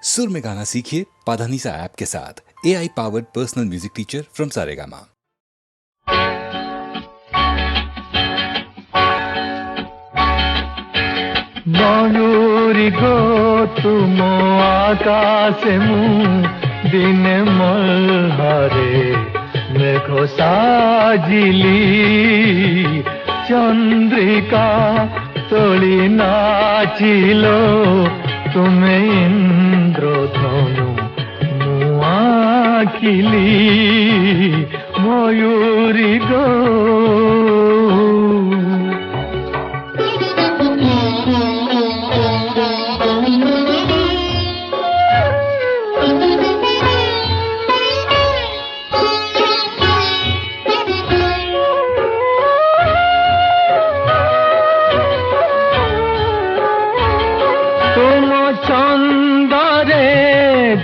सुर में गाना सीखिए पाधानीसा ऐप के साथ। AI powered personal music teacher from Saregama. मयूरी गो तुम आकाशे मु दिने मल्हारे मेघ साजिली चंद्रिका तोली नाचिलो तुमे इंद्रधनु मुआखिली मयूरी गो।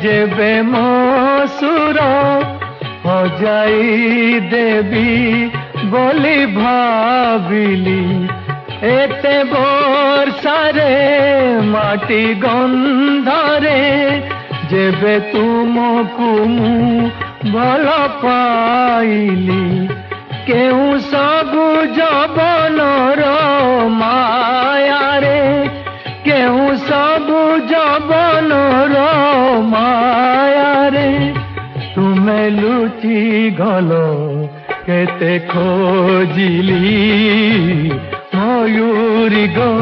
जेबे मसुर हजाई देवी बोली भाविली एते वर्षारे माटी गंधारे जेबे तुमको मु भल पाइली केउ सबु जबनर मायारे केउ सबु जबनर मायारे तुमे लुचि गलो केते खोजिली मयूरी गो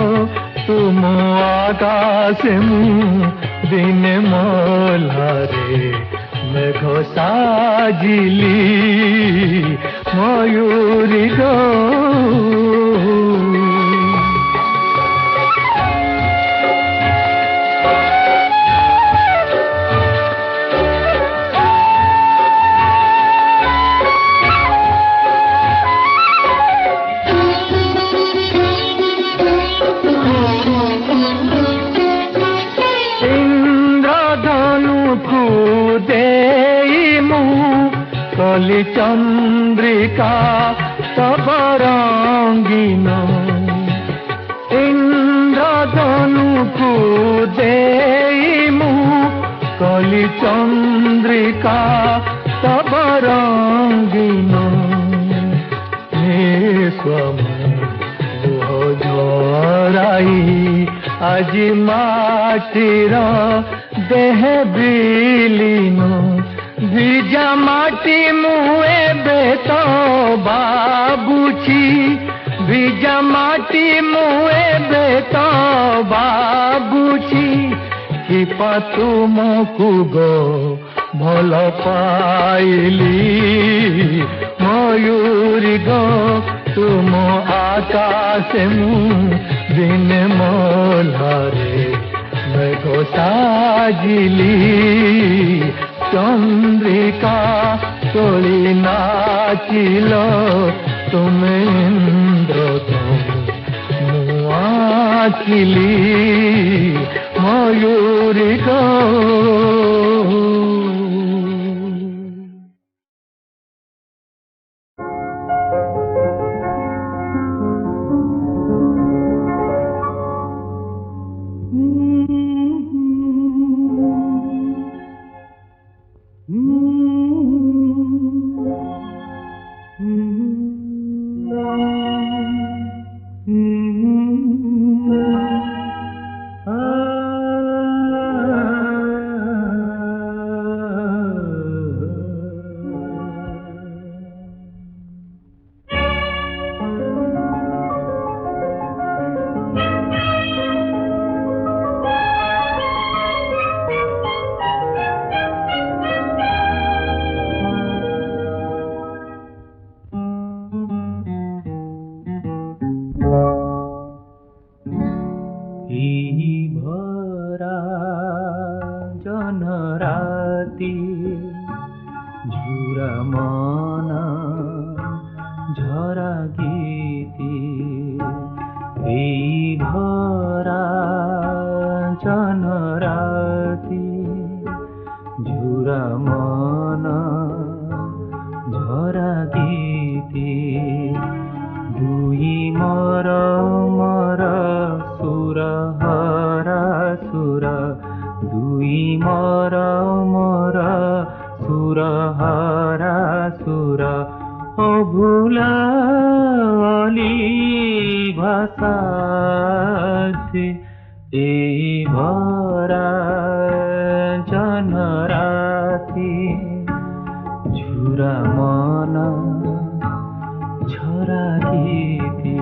तुम आकाशे मु दिने मल्हारे मेघ साजिली मयूरी गो। कली चंद्रिका तब रंगीन इंद्रधनु को देमु कली चंद्रिका तब रंगीन झराई आज माटीर देह बिलीन भिजा माटी मुए बेतो बाबुची भिजा माटी मुए बेतो बाबुची कि तुमको गो भल पाइली मयूरी गो तुम आकाशे मु दिने मल्हारे मेघ साजिली चंद्रिका तोली नाचिलो तुमे इंद्रधनु मुआखिली मयूरी गो। दुई মর সুর হারা সুর ও ভুলালি ভাষা এই ভরা জনরাতি ঝুরা মন ঝরা গীতি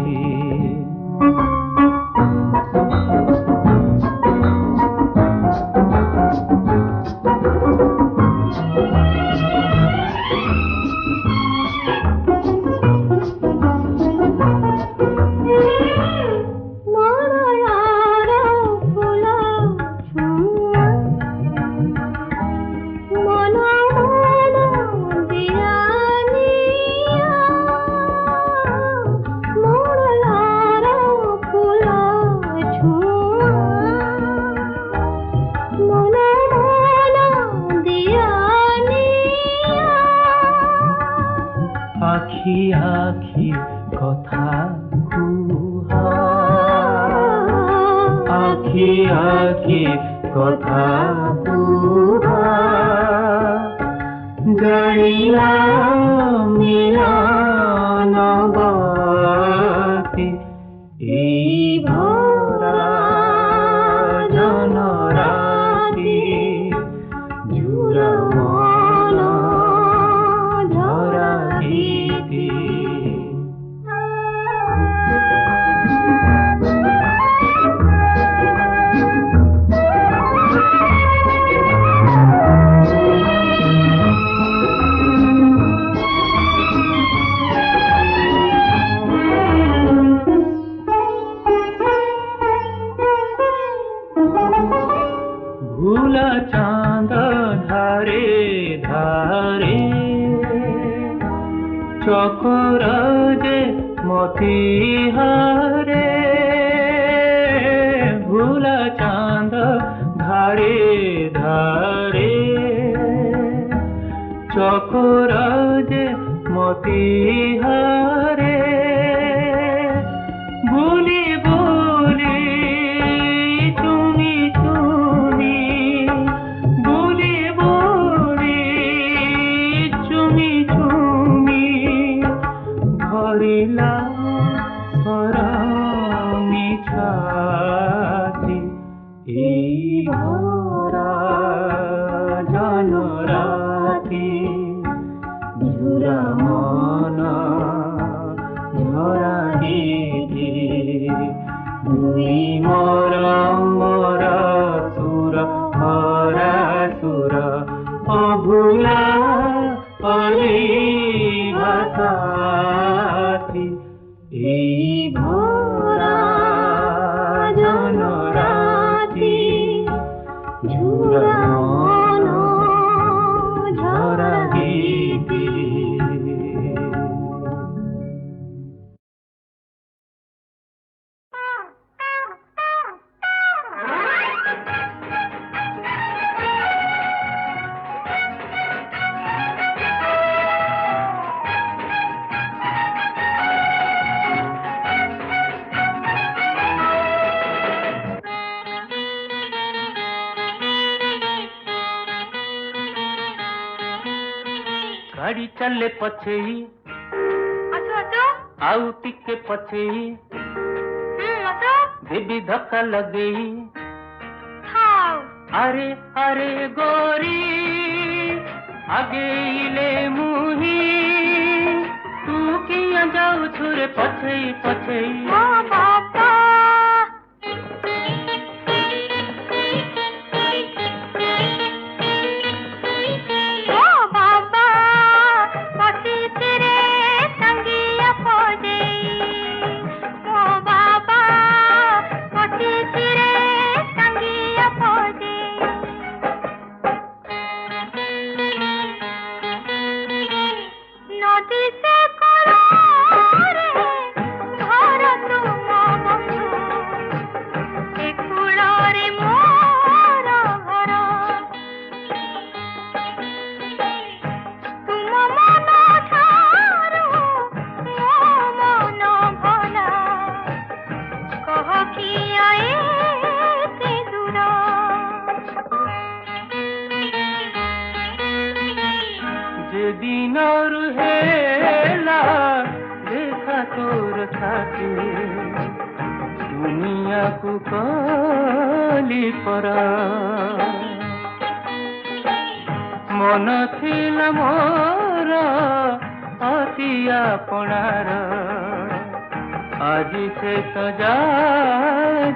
আখি আখি কথা কুহা আখি আখি কথা কুহা জানিলাম মিলনবতী এই ভরা জনরাতি ঝুরা মন ঝরা গীতি ভুলা চাঁদ ধারে ধারে চকর যে মতি হারে ভুলা চাঁদ ধারে ধারে চকর যে মতি হারে বুলি বুলি চুমি চুমি বুলি বুলি চুমি চুমি ভরিলা সরমি ছাতি এই ভরা জনরাতি ঝুরা মন ঝরা গীতি দুই মর মর সুর হরা সুর অভুলা অলি ভাষাতি এই ভরা জনরাতি ঝুরা মন ঝরা গীতি गाड़ी चले पछे ही আসো আসো आउ टिके पछे ही আসো देवी धक्का लगे ही থাও अरे अरे गोरी आगे ले मुही तू किया जाऊ छुरे पछे पछे ও বাবা ও বাবা বসিতে রে সঙ্গিয়া পদে ও বাবা বসিতে রে সঙ্গিয়া পদে নদী সে করো রে ঘর তুম दिनर हेला देखा तोर छाती दुनिया को कली परा मन थिला मोर अति आपणार आज से तो जा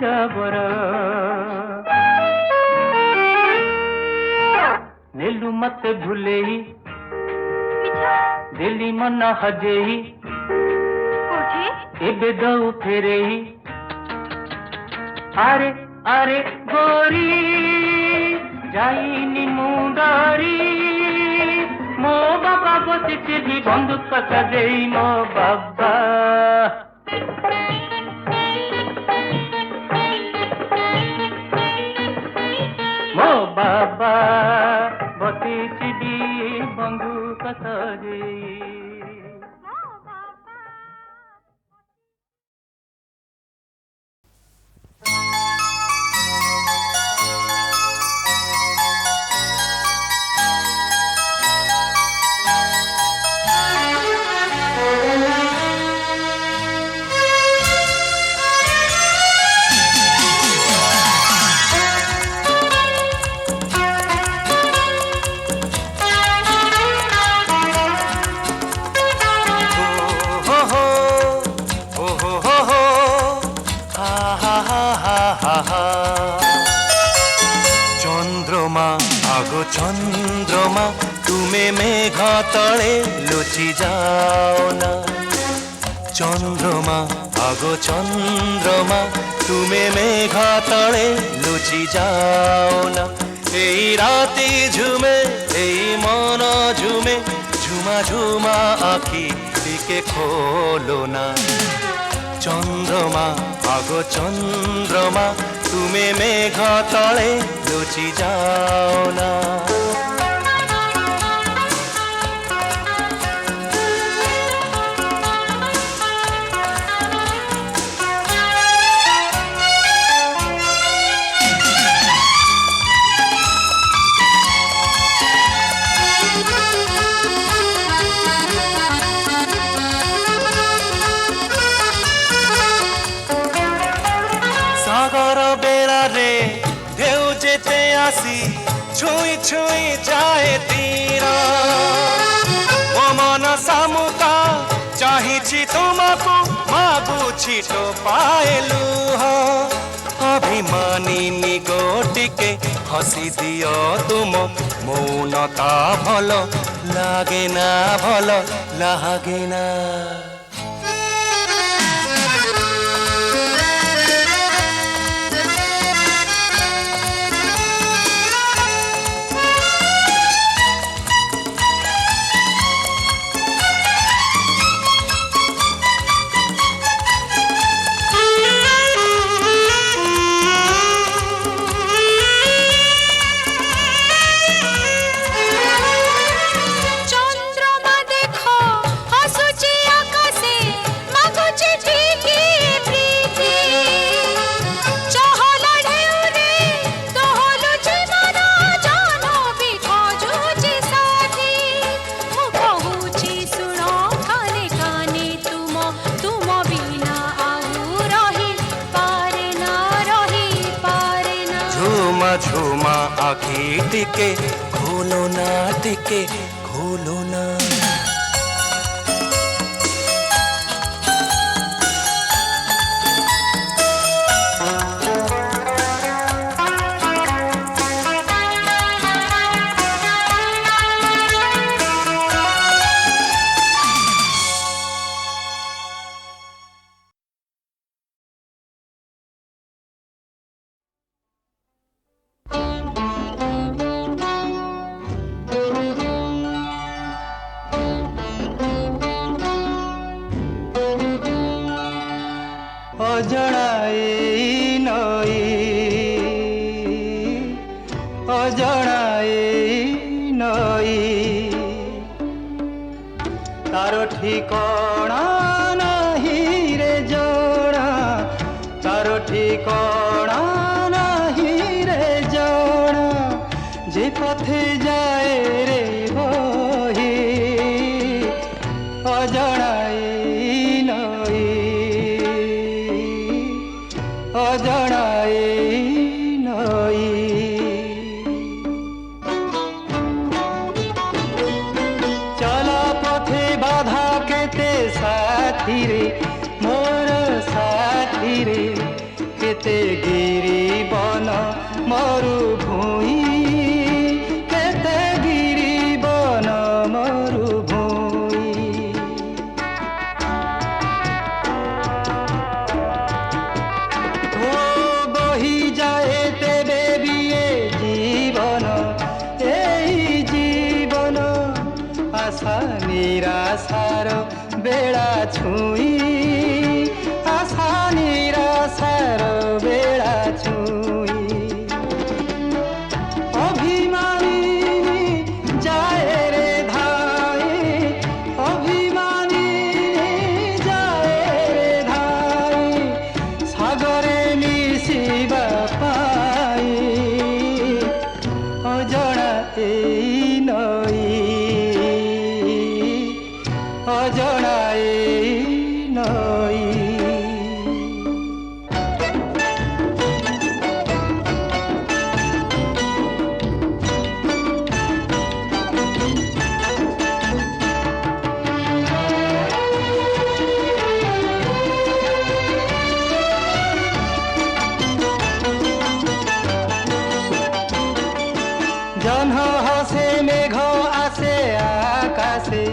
जाबर नेलु मत भूलेई दिल्ली मन हजेई एबे दऊ फेरेई अरे अरे गोरी जाइनी मुंडारी मो बाबा बसिछि बंदूक सजेई मो बाबा मो बाबा बसिछि बंदूक सजेई चंद्रमा तुम्हें मेघ तले लुचि जाओ ना चंद्रमा आगो चंद्रमा तुम्हें मेघ तले लुचि जाओ ना এই রাতে ঝুমে এই মন ঝুমে ঝুমা ঝুমা আঁখি দিকে খোলো না চন্দ্রমা আগো চন্দ্রমা তুমি মেঘ তলে লুচি যাও না সাগর বেড়ারে ঢেউ যেতে আসি ছুঁই ছুঁই যায় তীর ও মন সামুকা চাহিছি তোমাকু মাগুছি তো পায়েলু অভিমানিনী গোটিকে হসি দিও তুম মৌনতা ভাল লাগে না ভাল লাগে না ঝুমা আঁখি টিকে খোলো না টিকে খোলো না অজড়াই নই অজড়াই নই তার ঠিকনা নাহি রে জোড়া তার ঠিকনা নাহি রে জোড়া যে পথে যায় রে বহি অজনাই নই অজনাই নই চলা পথে বাধা কেতে সাথীরে মোর সাথীরে কেতে গিরি বন মরুভূমি কেতে গিরি বন মরুভূমি ও বহি যায় তেবে বিয়ে জীবন এই জীবন আশা নিরাশার বেড়া ছুঁই আশা নিরাশার বেড়া ছুঁই অভিমানিনী যায় রে ধাই অভিমানিনী যায় রে ধাই সাগরে মিশিবা পাই অজনা এই নই অজনা এই নই জহ্ন হাসে মেঘ আসে আকাশে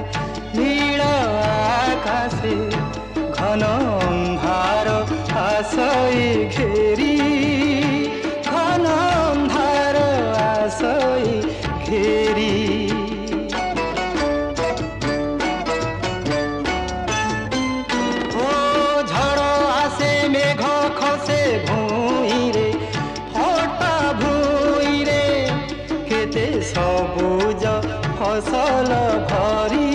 নীল আকাশে ঘন অন্ধার আসই ঘেরি ঘন অন্ধার আসই ঘেরি ও ঝড় আসে মেঘ খসে ভুঁইরে ফটা ভুঁইরে কেতে সবুজ ফসল ভরি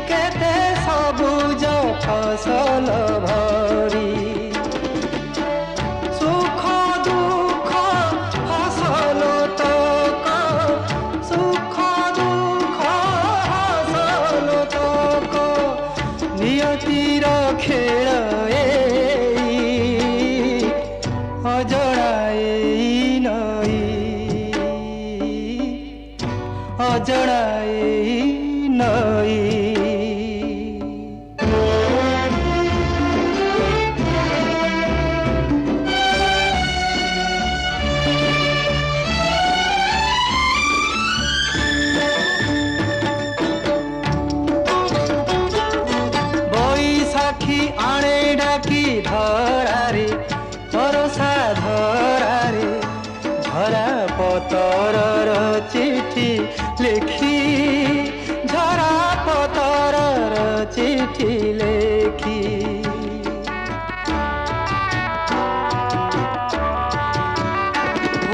কেতে সবুজ ফসল ভরি সুখ দুঃখ ফসল তক সুখ দুঃখ ফসল তক নিয়তির খেল এই অজনা এই নই অজনা এই নই বৈশাখী আণে ডাকি ধরারে বরষা ধরারে ঝরা পতরর চিঠি লেখি ঝরা পতরর চিঠি লেখি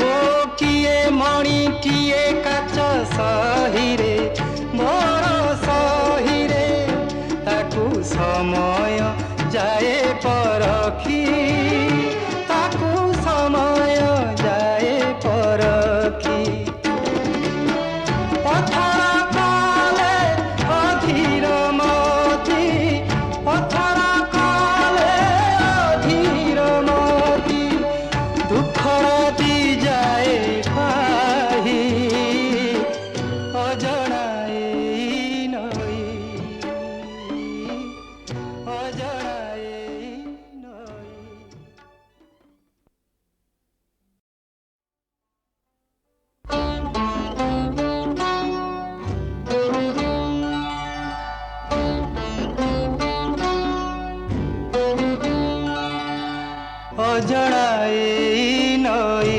ও কিয়ে মণি কিয়ে কাচ সহিরে মোর সহিরে তাকু সময় যায় পরখি তাকু সময় যায় পরখি পথর কালে অধীর মতি পথর কালে অধীর মতি দুঃখ রাতি যায় পাহি অজনা এই নই অজনা এই নই অজনা এই নই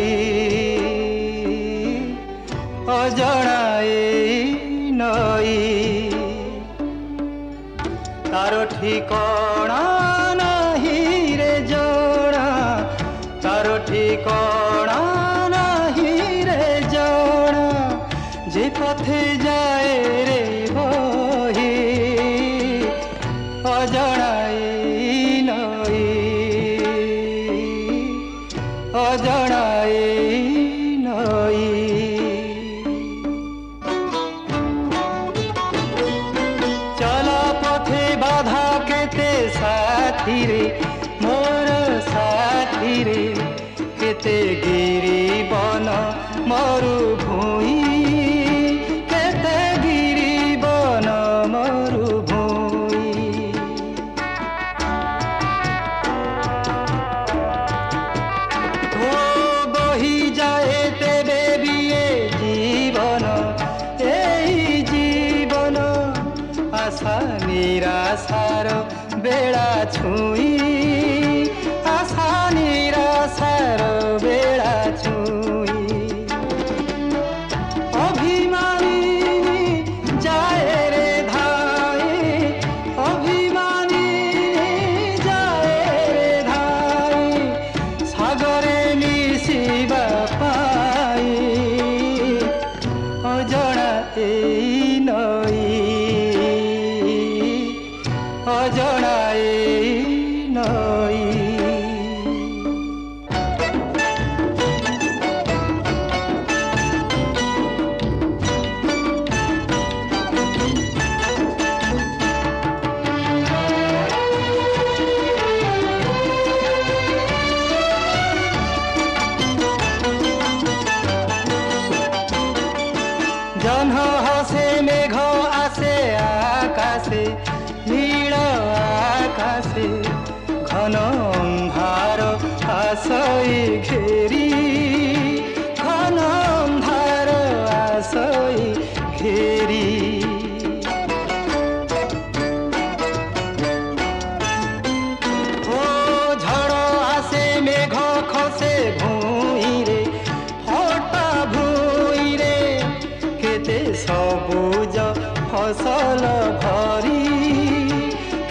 অজনা এই নই তার ঠিকনা নাহি রে জনা তার ঠিকনা নাহি রে জনা যে পথে যায় রে বহি অজনা এই নই অজনা এই নই চলা ସାଥିରେ ମୋର ସାଥିରେ କେତେ ଗିରିବନ ମରୁଭୂଇଁ କେତେ ଗିରିବନ ମରୁଭୂଇଁ ଓ ବହି ଯାଏ ତେବେ ବି ଏ ଜୀବନ এই জীবন আশা নিরাশার বেড়া ছুঁই আশা নিরাশার বেড়া ছুঁই অভিমানী যায় রে ধাই অভিমানী যায় রে ধাই সাগরে মিশিবা পাই অজଣା এই নই অজଣା এই নই জহ্ন হাসে মেঘ আসে আকাশে নীল আকাশে ঘন অন্ধার আসই ঘেরি ঘন অন্ধার আসই ঘেরি ও ঝড় আসে মেঘ খসে ভূঁইরে ফটা ভূঁইরে কেতে সবুজ ফসল ভরি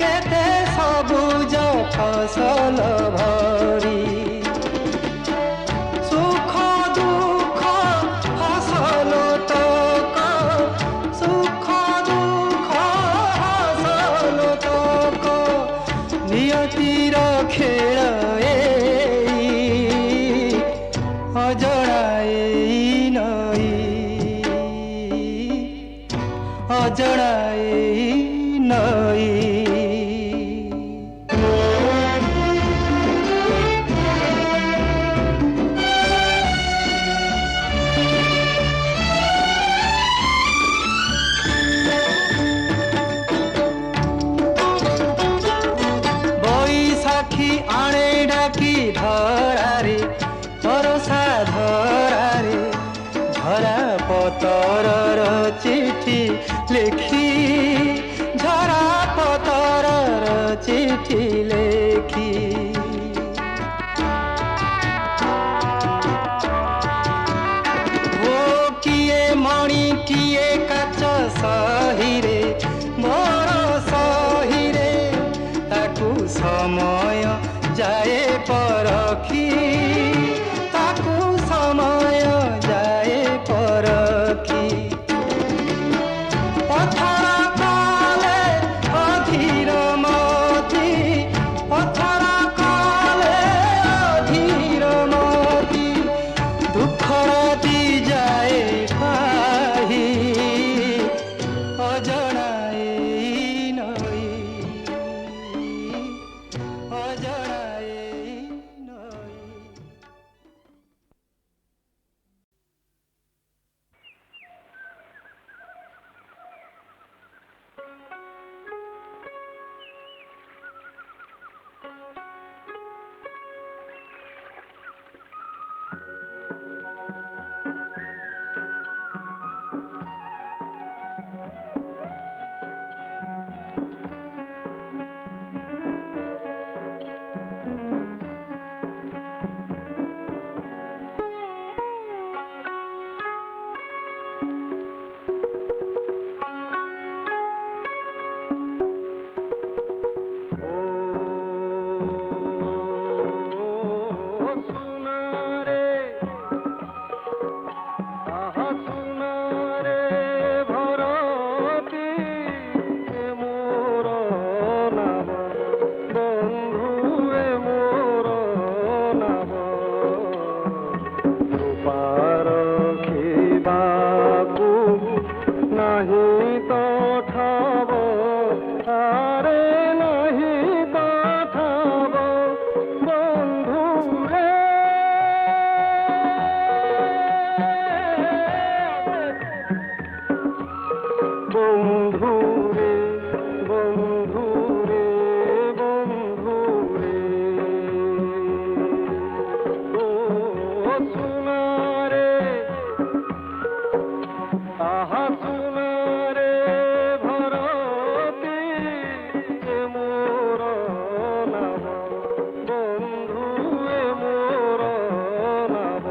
কেতে সবুজ ফসল ভরি সুখ দুঃখ ফসল তক সুখ দুঃখ ফসল তক নিয়তির খেল এই অজଣା এই নই অজଣା এই নই বৈশাখী আণে ডাকি ধরারে বরষা ধরারে ঝরা পতরর চিঠি লেখি ঝরা পতরর চিঠি লেখি ও কিয়ে মণি কিয়ে কাচ সহিরে মোর সহিরে তাকু সময় যায় পরখি তাকু সময় যায় পরখি পথর কালে অধীর মতি পথর কালে অধীর মতি দুঃখ রাতি যায় পাহি অজଣା এই নই অজଣା এই নই ପାରଖିବାକୁ আহা সোনারে ভরতি এ মোর নাম বন্ধু এ মোর নাম।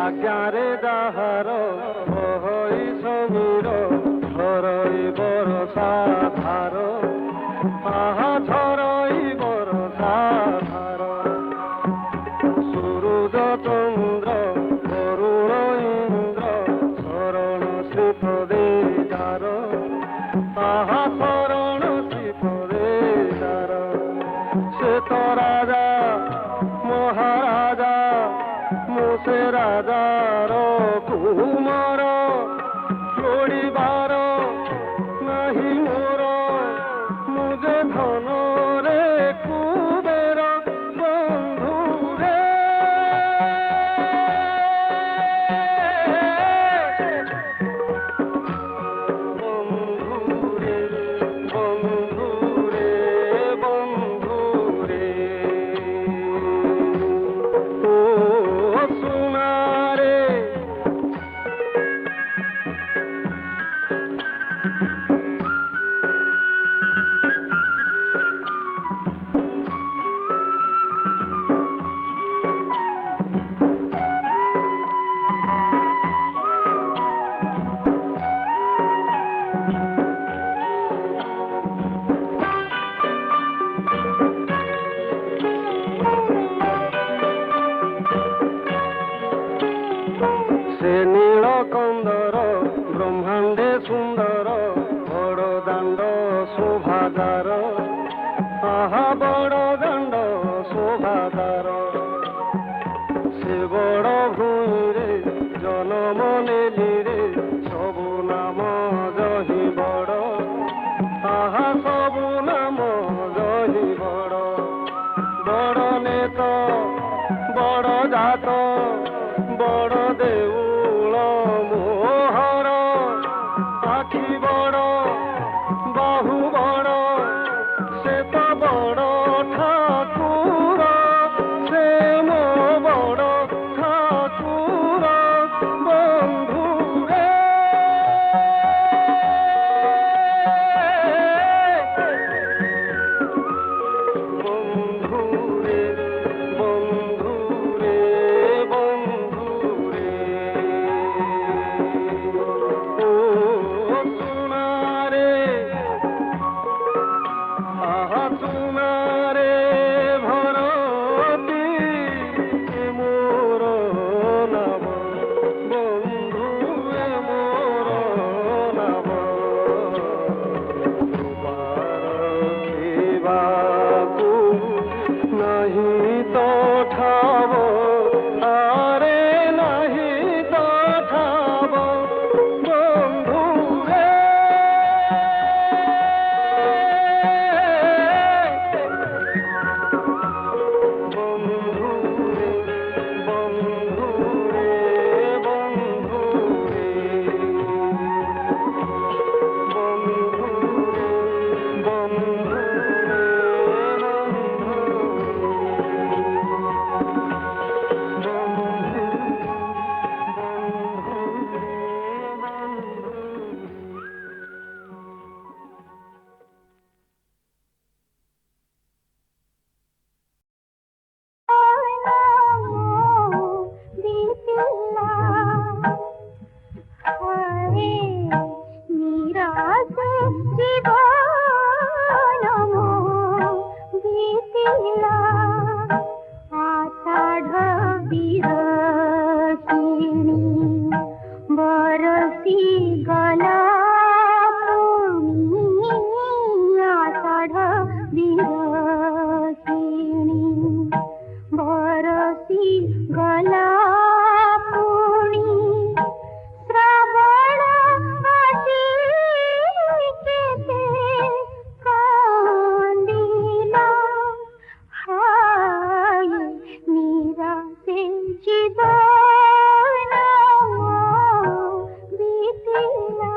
আজ্ঞারে ডাহার বহই সমীর ঝরই বরষা ধার আহা ঝরই বরষা ধার সূরজ চন্দ্র করুণ ইন্দ্র শরণ শ্রীপদে যার আহা শরণ শ্রীপদে যার সে তো রাজা মহারাজা মুসে রাজার কুমার লোড়িবার নাহি মোর মুজে ধন রে কুবের বন্ধু রে বন্ধু রে বন্ধু রে বন্ধু রে ও সোনারে সে নীল কন্দর ব্রহ্মাণ্ডে সুন্দর বড় দাণ্ড শোভাদার আহা বড় দাণ্ড শোভাদার সে বড় ভূমিরে জনম নেলিরে সবু নাম জহি বড় আহা সবু নাম জহি বড় বড় নেত বড় জাত বড় দেউল মোহর আখি বড় বাহু বড় সে তো বড় ঠাকুর সে মো বড় ঠাকুর বন্ধু রে বন্ধু রে বন্ধু রে বন্ধু রে आसी गला पुणी श्रावण आसी केते कांदिला हाय मीरा से जीवन बीतिला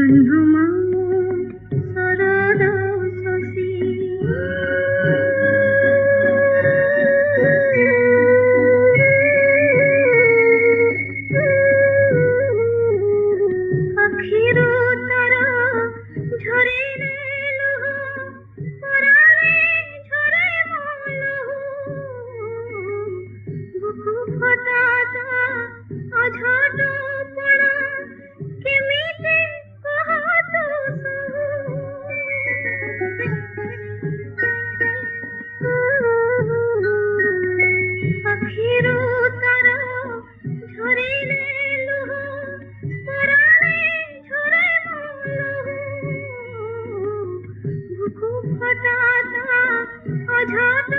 ଜହ୍ନମା ଶରଦ ଶଶୀ ଆଖିରୁ ତାର ଝରିଲେ ଲୁହ ପରାଣେ ଝରେ ମୋ ଲୁହ ବୁକୁ ଫଟା ତା ଅଝଟ ପଣା କେମିତି କହ ତୁ ଆଖିରୁ ତାର ଝରିଲେ ଲୁହ ପରାଣେ ଝରେ ମୋ ଲୁହ ବୁକୁ ଫଟା ତା ଅଝଟ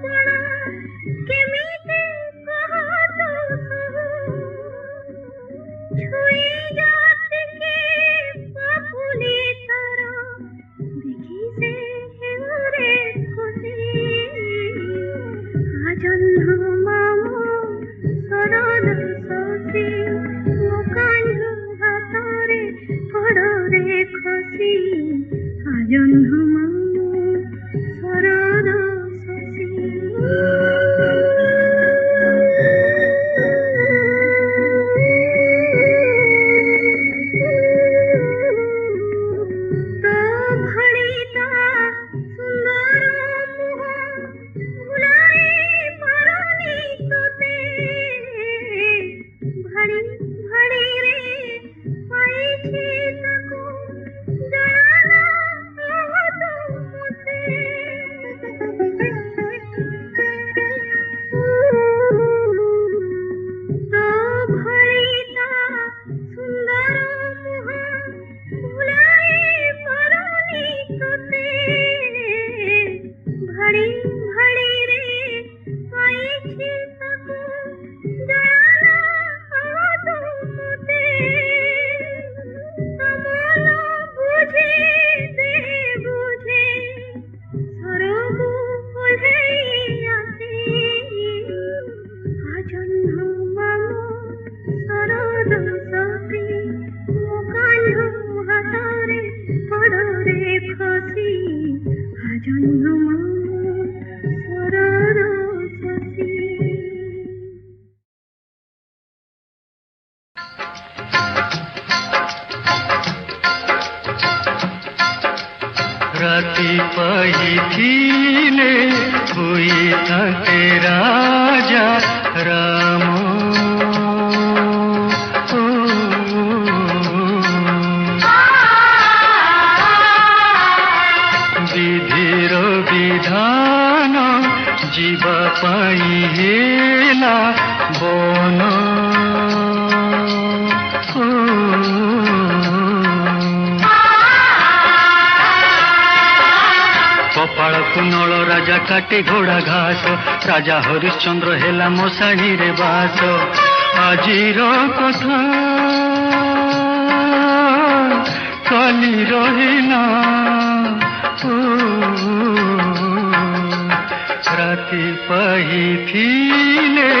ପଣା କେମିତି କହ ତୁ ଛୁଇଁ ଯାତିକେ ପାପୁଲି ତାର ଦେଖି ସେ ହେଉରେ ଖୁସି ଜହ୍ନ ମାମୁ ଶରଦ ଶଶୀ ମୋ କାନ୍ଧ ହାତରେ ପଡ଼ରେ ଖସି ଜହ୍ନ ମାମୁ ଶରଦ ଶଶୀ ତ ଭଳି ତା ସୁନ୍ଦର ମୁହଁ ଭୁଲାଇ ପାରୁନି ତୋତେ ଭାଡ଼ି ଭାଡ଼ିରେ ପାଇଛି ତାକୁ ଜଣାନା ତୁ ମୋତେ ତୋ ଭଳି ତା ସୁନ୍ଦର ମୁହଁ ଭୁଲାଇ ପାରୁନି ତୋତେ ଭାଡ଼ି ଭାଡ଼ିରେ ପାଇଛି ତାକୁ ଜଣାନା ତୁ ମୋତେ ମନ ବୁଝି ଦେ ବୁଝେ ସରକୁ ଓହ୍ଲେଇ ଆସି ଜହ୍ନ ମାମୁ ଶରଦ ଶଶୀ ମୋ କାନ୍ଧ ହାତରେ ପଡ଼ରେ ଖସି ଜହ୍ନ ମାମୁ ଶରଦ ଶଶୀ राति पहिथिले हुई थाके राजा राम विधिर विधान जीवा पाई हेला बन कपाल कुनल राजा काटे घोड़ा घास राजा हरिश्चंद्र हेला मशाणी रे बास आजिर कथा काली रहिना राति पहिथिले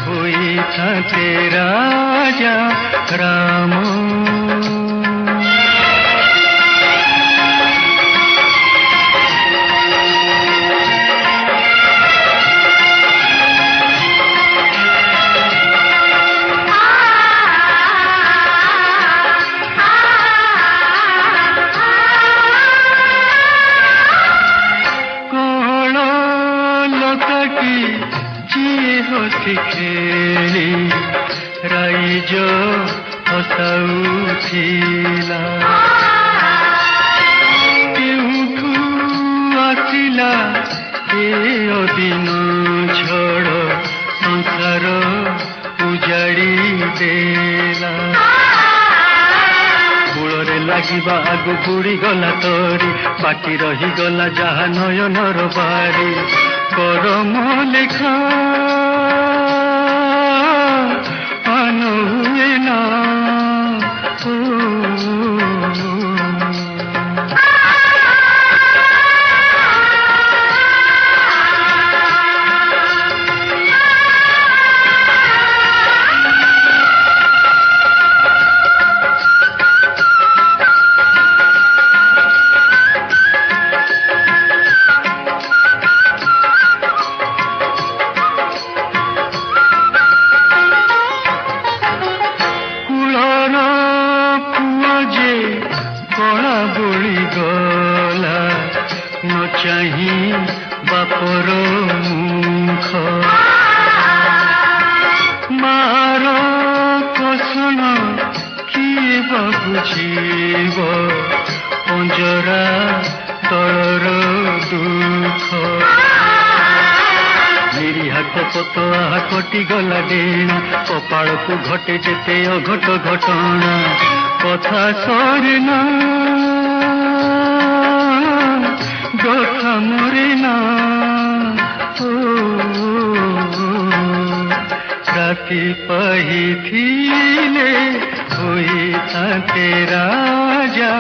हुई थाके राजा राम खेली राइज हसाउथिला केउठु आसिला ए अदिन झड़ संसार उजाड़ी देला कूଳରେ ଲାଗିବା ଆଗୁ ବୁଡ଼ି ଗଲା ତୋରି ବାକି ରହିଗଲା ଯାହା ନୟନର ବାରି କରମ ଲେଖା ଅନୁହୁଏ ନା ଧରା ତଳର ଦୁଃଖ ନିରୀହା କପତ ଆହା କଟିଗଲା ଡେଣା କପାଳକୁ ଘଟେ ଯେତେ ଅଘଟ ଘଟଣା କଥା ସରେ ନା କଥା ମରେ ନା ରାତି ପାହିଥିଲେ ହୋଇଥାନ୍ତେ ରାଜା